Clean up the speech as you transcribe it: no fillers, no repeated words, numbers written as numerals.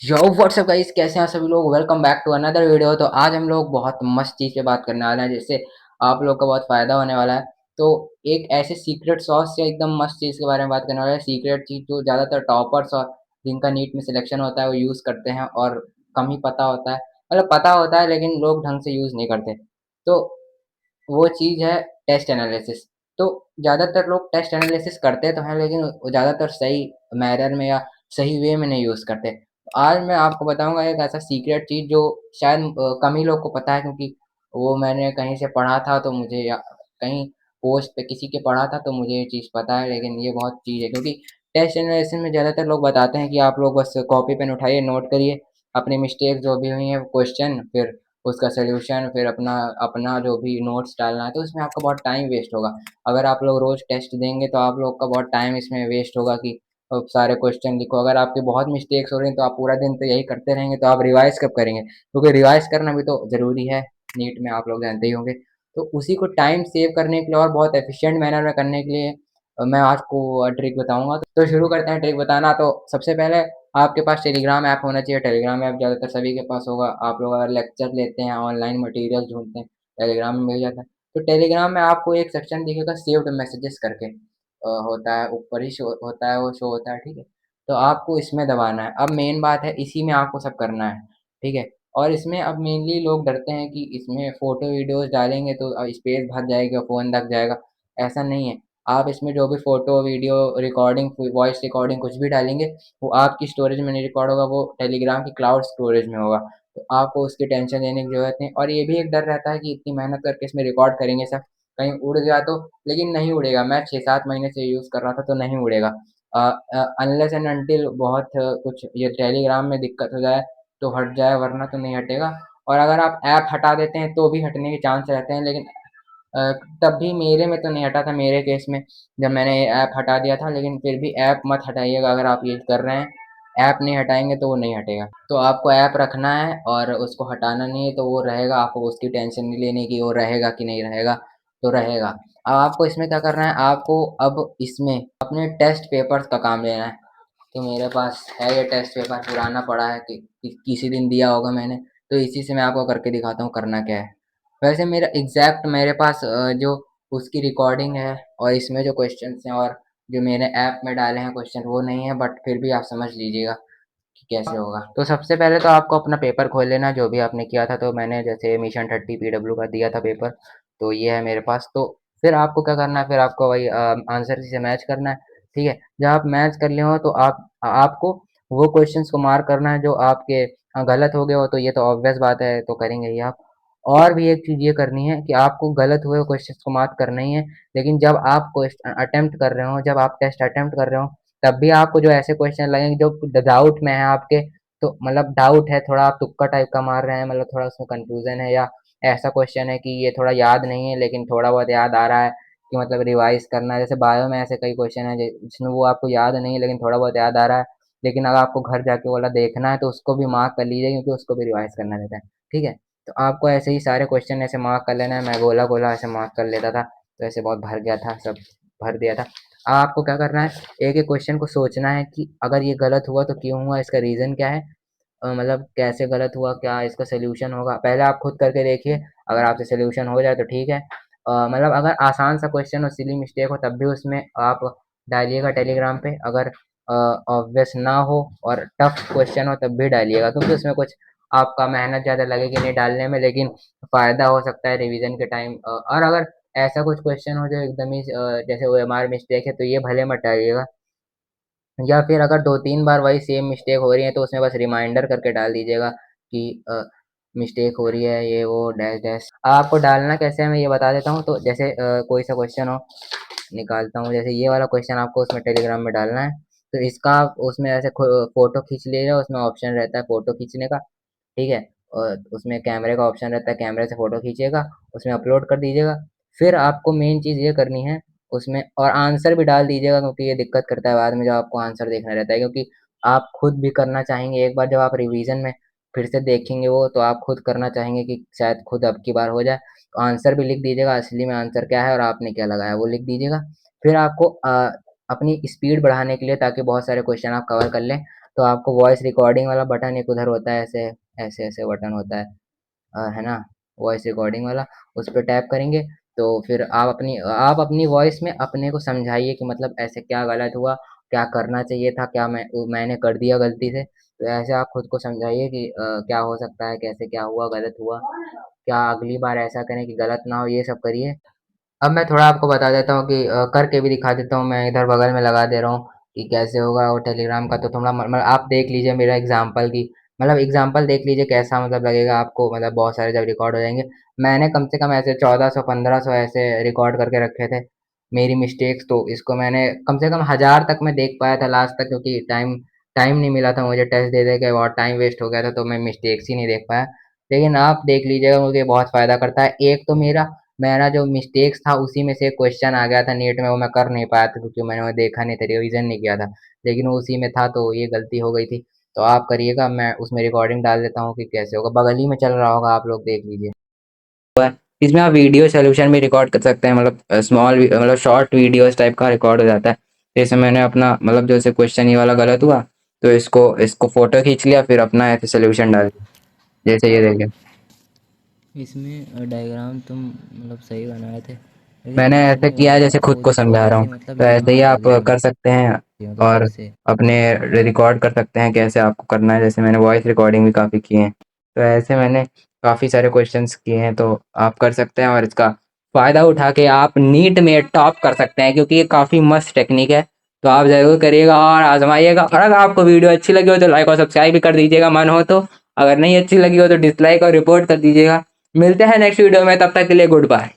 यो WhatsApp guys, कैसे हैं सभी लोग। Welcome back to another video. तो आज हम लोग बहुत मस्त चीज़ पे बात करने वाले हैं जिससे आप लोग का बहुत फ़ायदा होने वाला है। तो एक ऐसे सीक्रेट सॉस या एकदम मस्त चीज़ के बारे में बात करने वाले हैं। सीक्रेट चीज़ जो ज़्यादातर टॉपर्स और जिनका नीट में सिलेक्शन होता है वो यूज़ करते हैं और कम ही पता होता है। मतलब पता होता है लेकिन लोग ढंग से यूज़ नहीं करते। तो वो चीज़ है टेस्ट एनालिसिस। तो ज़्यादातर लोग टेस्ट एनालिसिस करते तो हैं लेकिन वो ज़्यादातर सही मैनर में या सही वे में नहीं यूज़ करते। आज मैं आपको बताऊँगा एक ऐसा सीक्रेट चीज़ जो शायद कम ही लोग को पता है, क्योंकि वो मैंने कहीं से पढ़ा था तो मुझे या कहीं पोस्ट पे किसी के पढ़ा था तो मुझे ये चीज़ पता है। लेकिन ये बहुत चीज़ है, क्योंकि टेस्ट एनालिसिस में ज़्यादातर लोग बताते हैं कि आप लोग बस कॉपी पेन उठाइए, नोट करिए अपनी मिस्टेक जो भी हुई है क्वेश्चन, फिर उसका सॉल्यूशन, फिर अपना अपना जो भी नोट्स डालना है। तो इसमें आपका बहुत टाइम वेस्ट होगा। अगर आप लोग रोज़ टेस्ट देंगे तो आप लोग का बहुत टाइम इसमें वेस्ट होगा कि सारे क्वेश्चन लिखो। अगर आपकी बहुत मिस्टेक्स हो रही हैं तो आप पूरा दिन तो यही करते रहेंगे तो आप रिवाइज़ कब करेंगे? क्योंकि रिवाइज़ करना भी तो ज़रूरी है, नीट में आप लोग जानते ही होंगे। तो उसी को टाइम सेव करने के लिए और बहुत एफ़िशिएंट मैनर में करने के लिए मैं आपको ट्रिक बताऊँगा। तो शुरू करते हैं ट्रिक बताना। तो सबसे पहले आपके पास टेलीग्राम ऐप होना चाहिए। टेलीग्राम ऐप ज़्यादातर सभी के पास होगा। आप लोग अगर लेक्चर लेते हैं, ऑनलाइन मटीरियल ढूँढते हैं, टेलीग्राम में मिल जाता है। तो टेलीग्राम में आपको एक सेक्शन दिखेगा सेव्ड मैसेजेस करके, होता है, ऊपर ही शो होता है, वो शो होता है, ठीक है? तो आपको इसमें दबाना है। अब मेन बात है, इसी में आपको सब करना है, ठीक है? और इसमें अब मेनली लोग डरते हैं कि इसमें फ़ोटो वीडियोज़ डालेंगे तो स्पेस भर जाएगा, फ़ोन दब जाएगा। ऐसा नहीं है। आप इसमें जो भी photo, video recording, voice recording कुछ भी डालेंगे, वो आपकी स्टोरेज में नहीं रिकॉर्ड होगा, वो टेलीग्राम की क्लाउड स्टोरेज में होगा। तो आपको उसकी टेंशन लेने की ज़रूरत नहीं। और ये भी एक डर रहता है कि इतनी मेहनत करके इसमें रिकॉर्ड करेंगे सब, कहीं उड़ गया तो। लेकिन नहीं उड़ेगा। मैं 6-7 महीने से यूज़ कर रहा था तो नहीं उड़ेगा। अनलेस एंड अंटिल बहुत कुछ ये टेलीग्राम में दिक्कत हो जाए तो हट जाए, वरना तो नहीं हटेगा। और अगर आप ऐप हटा देते हैं तो भी हटने के चांस रहते हैं, लेकिन अ, तब भी मेरे में तो नहीं हटा था, मेरे केस में जब मैंने ये ऐप हटा दिया था। लेकिन फिर भी ऐप मत हटाइएगा। अगर आप ये कर रहे हैं, ऐप नहीं हटाएँगे तो वो नहीं हटेगा। तो आपको ऐप रखना है और उसको हटाना नहीं है, तो वो रहेगा। आपको उसकी टेंशन नहीं लेनी कि वो रहेगा कि नहीं रहेगा, तो रहेगा। अब आपको इसमें क्या करना है, आपको अब इसमें अपने टेस्ट पेपर्स का काम लेना है। तो मेरे पास है ये टेस्ट पेपर, पुराना पड़ा है कि किसी दिन दिया होगा मैंने, तो इसी से मैं आपको करके दिखाता हूँ करना क्या है। वैसे मेरा एग्ज़ैक्ट मेरे पास जो उसकी रिकॉर्डिंग है और इसमें जो क्वेश्चन्स हैं और जो मैंने ऐप में डाले हैं क्वेश्चन, वो नहीं है, बट फिर भी आप समझ लीजिएगा कि कैसे होगा। तो सबसे पहले तो आपको अपना पेपर खोल लेना जो भी आपने किया था। तो मैंने जैसे मिशन 30 पीडब्ल्यू का दिया था पेपर, तो ये है मेरे पास। तो फिर आपको क्या करना है, फिर आपको वही आंसर से मैच करना है, ठीक है? जब आप मैच कर लिए हो तो आपको वो क्वेश्चंस को मार्क करना है जो आपके गलत हो गए हो। तो ये तो ऑब्वियस बात है, तो करेंगे ही आप। और भी एक चीज़ ये करनी है कि आपको गलत हुए क्वेश्चंस को मार्क करना ही है। लेकिन जब आप क्वेश्चन अटेम्प्ट कर रहे हो, जब आप टेस्ट अटेम्प्ट कर रहे हो, तब भी आपको जो ऐसे क्वेश्चन लगेंगे जो डाउट में है आपके, तो मतलब डाउट है, थोड़ा आप तुक्का टाइप का मार रहे हैं, मतलब थोड़ा उसमें कंफ्यूजन है, या ऐसा क्वेश्चन है कि ये थोड़ा याद नहीं है लेकिन थोड़ा बहुत याद आ रहा है, कि मतलब रिवाइज करना है। जैसे बायो में ऐसे कई क्वेश्चन है जिसमें वो आपको याद नहीं है लेकिन थोड़ा बहुत याद आ रहा है, लेकिन अगर आपको घर जाके वाला देखना है तो उसको भी मार्क कर लीजिए, क्योंकि उसको भी रिवाइज करना रहता है, ठीक है? तो आपको ऐसे ही सारे क्वेश्चन ऐसे मार्क कर लेना है। मैं गोला गोला ऐसे मार्क कर लेता था, तो ऐसे बहुत भर गया था, सब भर दिया था। आपको क्या करना है, एक एक क्वेश्चन को सोचना है कि अगर ये गलत हुआ तो क्यों हुआ, इसका रीज़न क्या है, मतलब कैसे गलत हुआ, क्या इसका सॉल्यूशन होगा। पहले आप खुद करके देखिए, अगर आपसे सॉल्यूशन हो जाए तो ठीक है। मतलब अगर आसान सा क्वेश्चन हो, सिली मिस्टेक हो, तब भी उसमें आप डालिएगा टेलीग्राम पे। अगर ऑब्वियस ना हो और टफ क्वेश्चन हो तब भी डालिएगा, क्योंकि उसमें कुछ आपका मेहनत ज़्यादा लगेगी नहीं डालने में, लेकिन फ़ायदा हो सकता है रिवीजन के टाइम। और अगर ऐसा कुछ क्वेश्चन हो जो एकदम ही जैसे ओएमआर मिस्टेक है, तो ये भले मत डालिएगा। या फिर अगर 2-3 बार वही सेम मिस्टेक हो रही है तो उसमें बस रिमाइंडर करके डाल दीजिएगा कि मिस्टेक हो रही है, ये वो डैश डैश। आपको डालना कैसे है मैं ये बता देता हूँ। तो जैसे कोई सा क्वेश्चन हो, निकालता हूँ, जैसे ये वाला क्वेश्चन आपको उसमें टेलीग्राम में डालना है। तो इसका आप उसमें ऐसे फ़ोटो खींच लीजिएगा, उसमें ऑप्शन रहता है फ़ोटो खींचने का, ठीक है? और उसमें कैमरे का ऑप्शन रहता है, कैमरे से फ़ोटो खींचिएगा, उसमें अपलोड कर दीजिएगा। फिर आपको मेन चीज़ ये करनी है उसमें, और आंसर भी डाल दीजिएगा, क्योंकि ये दिक्कत करता है बाद में जब आपको आंसर देखना रहता है, क्योंकि आप खुद भी करना चाहेंगे। एक बार जब आप रिवीजन में फिर से देखेंगे वो, तो आप खुद करना चाहेंगे कि शायद खुद अब की बार हो जाए। तो आंसर भी लिख दीजिएगा, असली में आंसर क्या है और आपने क्या लगाया वो लिख दीजिएगा। फिर आपको अपनी स्पीड बढ़ाने के लिए, ताकि बहुत सारे क्वेश्चन आप कवर कर लें, तो आपको वॉइस रिकॉर्डिंग वाला बटन एक उधर होता है, ऐसे ऐसे ऐसे बटन होता है, है ना, वॉइस रिकॉर्डिंग वाला, उस पर टैप करेंगे तो फिर आप अपनी वॉइस में अपने को समझाइए कि मतलब ऐसे क्या गलत हुआ, क्या करना चाहिए था, क्या मैंने कर दिया गलती से। तो ऐसे आप खुद को समझाइए कि क्या हो सकता है, कैसे क्या हुआ, गलत हुआ, क्या अगली बार ऐसा करें कि गलत ना हो, ये सब करिए। अब मैं थोड़ा आपको बता देता हूँ कि करके भी दिखा देता हूँ, मैं इधर बगल में लगा दे रहा हूँ कि कैसे होगा वो टेलीग्राम का। तो थोड़ा मतलब आप देख लीजिए मेरा एग्जाम्पल की, मतलब एग्जाम्पल देख लीजिए कैसा मतलब लगेगा आपको, मतलब बहुत सारे जब रिकॉर्ड हो जाएंगे। मैंने कम से कम ऐसे 1400 1500 ऐसे रिकॉर्ड करके रखे थे मेरी मिस्टेक्स, तो इसको मैंने कम से कम 1000 तक मैं देख पाया था लास्ट तक, क्योंकि टाइम टाइम नहीं मिला था मुझे, टेस्ट दे दे के बहुत टाइम वेस्ट हो गया था, तो मैं मिस्टेक्स ही नहीं देख पाया। लेकिन आप देख लीजिएगा, मुझे बहुत फ़ायदा करता है। एक तो मेरा जो मिस्टेक्स था उसी में से एक क्वेश्चन आ गया था नीट में, वो मैं कर नहीं पाया था क्योंकि मैंने वो देखा नहीं था, रिवीजन नहीं किया था, लेकिन वो उसी में था तो ये गलती हो गई थी। तो आप करिएगा, मैं उसमें रिकॉर्डिंग डाल देता हूँ कि कैसे होगा, बगल ही में चल रहा होगा, आप लोग देख लीजिए। इसमें आप वीडियो सोल्यूशन भी रिकॉर्ड कर सकते हैं, मतलब स्मॉल मतलब शॉर्ट वीडियोस टाइप का रिकॉर्ड हो जाता है। जैसे मैंने अपना मतलब जैसे क्वेश्चन ये वाला गलत हुआ तो इसको इसको फोटो खींच लिया, फिर अपना ऐसे सोल्यूशन डाल दिया, जैसे ये देखिए। इसमें डायग्राम तुम मतलब सही बनाए थे, लेकिन मैंने ऐसे इसमें किया है जैसे खुद वो को दिक्कत समझा आई रहा हूँ, कि मतलब तो ऐसे ही लिमिट आप लगी थी, कर सकते हैं। मतलब और कैसे। अपने रिकॉर्ड कर सकते हैं कैसे आपको करना है, जैसे मैंने वॉइस रिकॉर्डिंग भी काफ़ी की है, तो ऐसे मैंने काफ़ी सारे क्वेश्चंस किए हैं, तो आप कर सकते हैं और इसका फ़ायदा उठा के आप नीट में टॉप कर सकते हैं, क्योंकि ये काफ़ी मस्त टेक्निक है। तो आप ज़रूर करिएगा और आजमाइएगा, और अगर आपको वीडियो अच्छी लगी हो तो लाइक और सब्सक्राइब भी कर दीजिएगा मन हो तो। अगर नहीं अच्छी लगी हो तो डिसलाइक और रिपोर्ट कर दीजिएगा। मिलते हैं नेक्स्ट वीडियो में, तब तक के लिए गुड बाय।